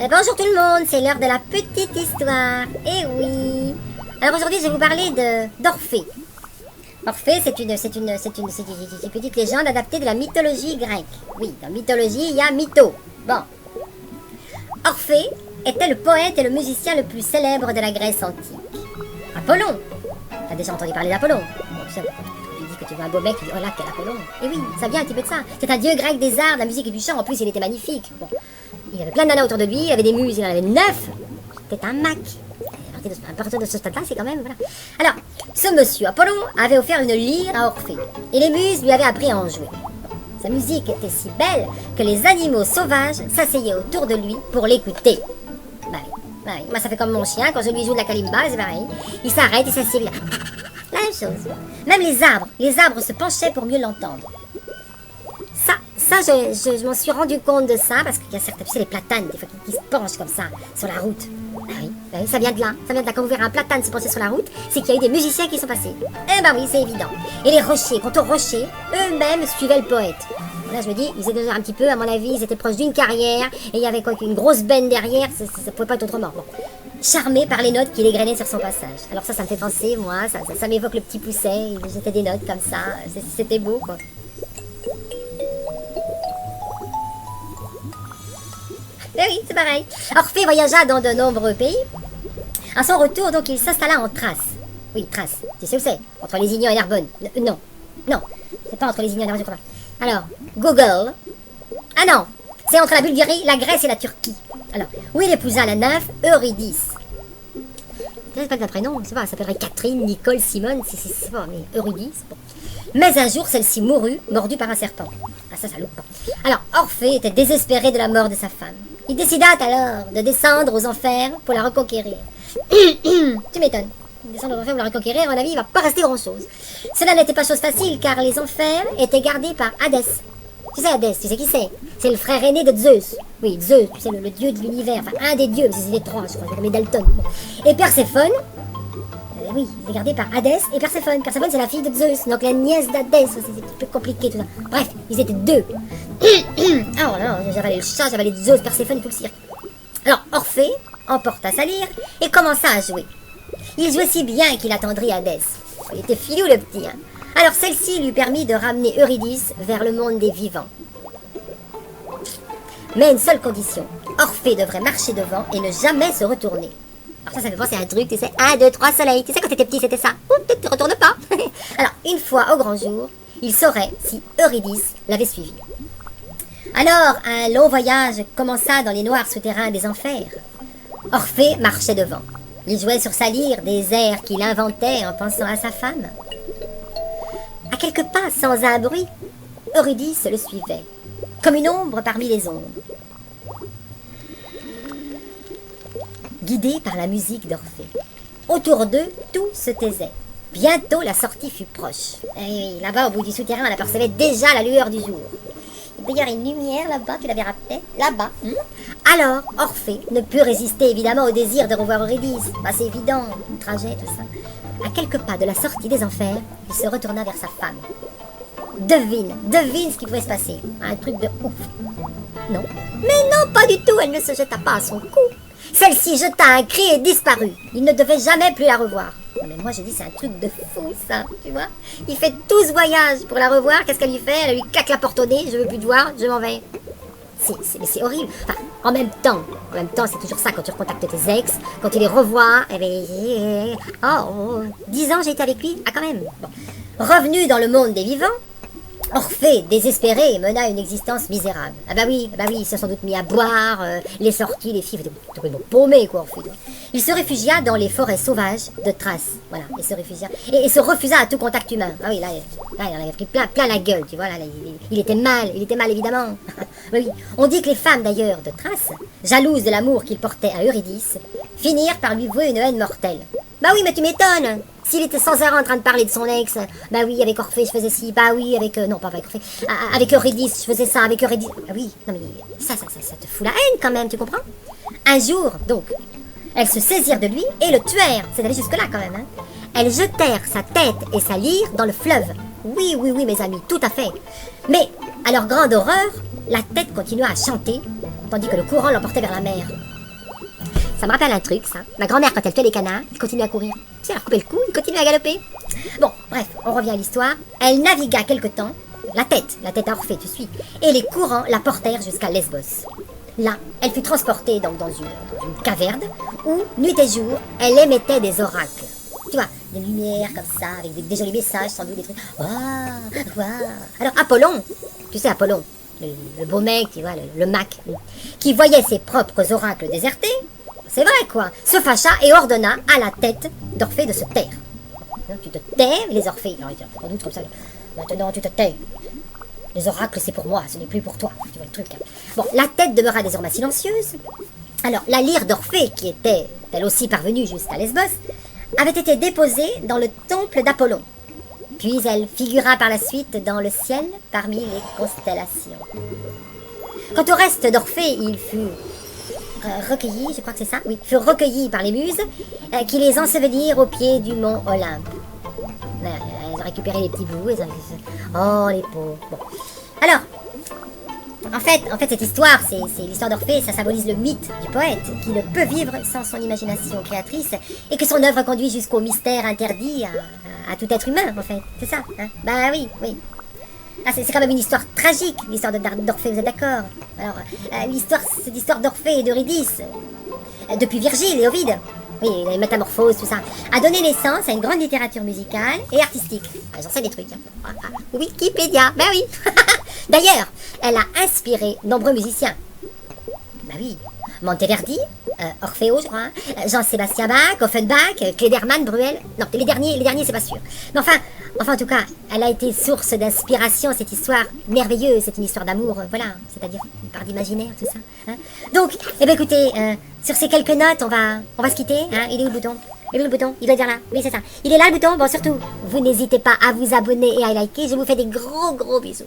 Bonjour tout le monde, c'est l'heure de la petite histoire. Eh oui. Alors aujourd'hui, je vais vous parler d'Orphée. Orphée, c'est une petite légende adaptée de la mythologie grecque. Oui, dans la mythologie, il y a mytho. Bon. Orphée était le poète et le musicien le plus célèbre de la Grèce antique. Apollon. T'as déjà entendu parler d'Apollon? Bon, tu sais, tu dis que tu veux un beau mec, tu dis, oh là, quel Apollon. Et oui, ça vient un petit peu de ça. C'est un dieu grec des arts, de la musique et du chant. En plus, il était magnifique. Bon. Il avait plein de nanas autour de lui, il avait des muses, il en avait 9. C'était un Mac. À partir de ce stade-là, c'est quand même... Voilà. Alors, ce monsieur, Apollon, avait offert une lyre à Orphée. Et les muses lui avaient appris à en jouer. Sa musique était si belle que les animaux sauvages s'asseyaient autour de lui pour l'écouter. Bah oui. Moi, ça fait comme mon chien, quand je lui joue de la kalimba, c'est pareil. Il s'arrête, il s'assied, là. La même chose. Même les arbres se penchaient pour mieux l'entendre. Ça, je m'en suis rendu compte de ça, parce qu'il y a certains, tu sais, les platanes, des fois, qui se penchent comme ça, sur la route. Bah oui, ça vient de là. Quand vous verrez un platane se pencher sur la route, c'est qu'il y a eu des musiciens qui sont passés. Eh ben oui, c'est évident. Et les rochers, quant aux rochers, eux-mêmes suivaient le poète. Là, je me dis, ils étaient déjà un petit peu, à mon avis, ils étaient proches d'une carrière, et il y avait quoi, une grosse benne derrière, ça pouvait pas être autrement. Bon. Charmé par les notes qu'il égrenait sur son passage. Alors ça me fait penser, moi, ça m'évoque le petit Pousset, il jetait des notes comme ça, c'était beau, quoi. Eh oui, c'est pareil. Orphée voyagea dans de nombreux pays. À son retour, donc, il s'installa en Thrace. Oui, Thrace, tu sais où c'est? Entre Lézignan et Narbonne. Non, c'est pas entre Lézignan et Narbonne, je crois pas. Alors, Google. Ah non, c'est entre la Bulgarie, la Grèce et la Turquie. Alors, où il épousa la nymphe Eurydice. C'est pas de prénom, c'est pas, elle s'appellerait Catherine, Nicole, Simone, c'est pas, mais Eurydice, bon. Mais un jour, celle-ci mourut, mordue par un serpent. Ah ça loupe pas. Alors, Orphée était désespéré de la mort de sa femme. Il décida alors de descendre aux enfers pour la reconquérir. Tu m'étonnes. Descendre aux enfers pour la reconquérir, à mon avis, il va pas rester grand-chose. Cela n'était pas chose facile, car les enfers étaient gardés par Hadès. Tu sais Hadès, tu sais qui c'est? C'est le frère aîné de Zeus. Oui, Zeus, tu sais, le dieu de l'univers. Enfin, un des dieux, parce que c'est les trois, je crois, comme les Dalton. Et Perséphone, oui, il est gardé par Hadès et Perséphone. Perséphone, c'est la fille de Zeus, donc la nièce d'Hadès. C'est un petit peu compliqué tout ça. Bref, ils étaient deux. Oh là, j'avalais le chat, j'avalais Zeus, Perséphone et tout le cirque. Alors, Orphée emporta sa lyre et commença à jouer. Il jouait si bien qu'il attendrit Hadès. Il était filou le petit, hein. Alors, celle-ci lui permit de ramener Eurydice vers le monde des vivants. Mais à une seule condition. Orphée devrait marcher devant et ne jamais se retourner. Alors ça fait penser à un truc, tu sais, 1, 2, 3 soleil. Tu sais, quand t'étais petit, c'était ça. Ouh, tu ne retournes pas. Alors, une fois au grand jour, il saurait si Eurydice l'avait suivi. Alors, un long voyage commença dans les noirs souterrains des enfers. Orphée marchait devant. Il jouait sur sa lyre des airs qu'il inventait en pensant à sa femme. À quelques pas, sans un bruit, Eurydice le suivait, comme une ombre parmi les ombres. Guidé par la musique d'Orphée. Autour d'eux, tout se taisait. Bientôt, la sortie fut proche. Et là-bas, au bout du souterrain, on apercevait déjà la lueur du jour. D'ailleurs, une lumière là-bas, tu la verras peut-être, là-bas. Alors, Orphée ne put résister évidemment au désir de revoir Eurydice. Bah, c'est évident, le trajet, tout ça. À quelques pas de la sortie des enfers, il se retourna vers sa femme. Devine ce qui pouvait se passer. Un truc de ouf. Non. Mais non, pas du tout, elle ne se jeta pas à son cou. Celle-ci jeta un cri et disparut. Il ne devait jamais plus la revoir. Non, mais moi, j'ai dit, c'est un truc de fou, ça, tu vois. Il fait tout ce voyage pour la revoir. Qu'est-ce qu'elle lui fait? Elle lui claque la porte au nez. Je veux plus te voir, je m'en vais. Mais c'est horrible. Enfin, en même temps, c'est toujours ça quand tu recontactes tes ex. Quand tu les revois, eh ben, 10 ans j'ai été avec lui. Ah, quand même. Bon. Revenu dans le monde des vivants, Orphée, désespéré, mena une existence misérable. Ah bah oui, il s'est sans doute mis à boire, les sorties, les filles, étaient complètement paumé, quoi, Orphée. Il se réfugia dans les forêts sauvages de Thrace. Voilà, il se réfugia. Et se refusa à tout contact humain. Ah oui, là il en avait pris plein la gueule, tu vois, là, il était mal évidemment. Oui, on dit que les femmes, d'ailleurs, de Thrace, jalouses de l'amour qu'il portait à Eurydice, finirent par lui vouer une haine mortelle. Bah oui, mais tu m'étonnes. S'il était sans arrêt en train de parler de son ex, bah oui, avec Orphée, je faisais ci, bah oui, avec... non, pas avec Orphée, avec Eurydice, je faisais ça, avec Eurydice... Ah oui, non mais ça te fout la haine quand même, tu comprends? Un jour, donc, elles se saisirent de lui et le tuèrent. C'est allé jusque-là quand même, hein. Elles jetèrent sa tête et sa lyre dans le fleuve. Oui, mes amis, tout à fait. Mais, à leur grande horreur, la tête continua à chanter, tandis que le courant l'emportait vers la mer. Ça me rappelle un truc, ça. Ma grand-mère, quand elle fait les canards, elle continue à courir. Tu sais, elle a coupé le cou, il continue à galoper. Bon, bref, on revient à l'histoire. Elle navigua quelque temps, la tête d'Orphée, tu suis, et les courants la portèrent jusqu'à Lesbos. Là, elle fut transportée donc dans une caverne où, nuit et jour, elle émettait des oracles. Tu vois, des lumières comme ça, avec des jolis messages, sans doute des trucs. Waouh, waouh. Alors Apollon, tu sais Apollon, le beau mec, tu vois, le Mac, qui voyait ses propres oracles désertés, c'est vrai quoi, se fâcha et ordonna à la tête d'Orphée de se taire. Tu te tais, les Orphées, sans doute comme ça, maintenant tu te tais. Les oracles, c'est pour moi, ce n'est plus pour toi. Tu vois le truc, hein. Bon, la tête demeura désormais silencieuse. Alors, la lyre d'Orphée, qui était, elle aussi parvenue jusqu'à Lesbos, avait été déposée dans le temple d'Apollon. Puis elle figura par la suite dans le ciel parmi les constellations. Quant au reste d'Orphée, il fut recueilli, je crois que c'est ça, oui, furent recueillis par les muses qui les ensevelirent au pied du mont Olympe. Elles ont récupéré les petits bouts, oh les pauvres. Bon. Alors, en fait, cette histoire, c'est l'histoire d'Orphée, ça symbolise le mythe du poète, qui ne peut vivre sans son imagination créatrice, et que son œuvre conduit jusqu'au mystère interdit à tout être humain, en fait. C'est ça, hein? Bah oui, oui. Ah, c'est quand même une histoire tragique, l'histoire d'Orphée, vous êtes d'accord? Alors, c'est l'histoire d'Orphée et d'Eurydice, depuis Virgile et Ovide. Oui, les métamorphoses, tout ça, a donné naissance à une grande littérature musicale et artistique. J'en sais des trucs. Hein. Wikipédia, ben oui. D'ailleurs, elle a inspiré nombreux musiciens. Ben oui, Monteverdi, Orfeo, je crois, Jean-Sébastien Bach, Offenbach, Klederman, Bruel. Non, les derniers, c'est pas sûr. Mais enfin, en tout cas, elle a été source d'inspiration, cette histoire merveilleuse, c'est une histoire d'amour, voilà, c'est-à-dire une part d'imaginaire, tout ça. Hein. Donc, eh bien écoutez, sur ces quelques notes, on va se quitter. Hein. Il est où le bouton? Il est où le bouton? Il doit être là. Oui, c'est ça. Il est là le bouton. Bon, surtout, vous n'hésitez pas à vous abonner et à liker. Je vous fais des gros bisous.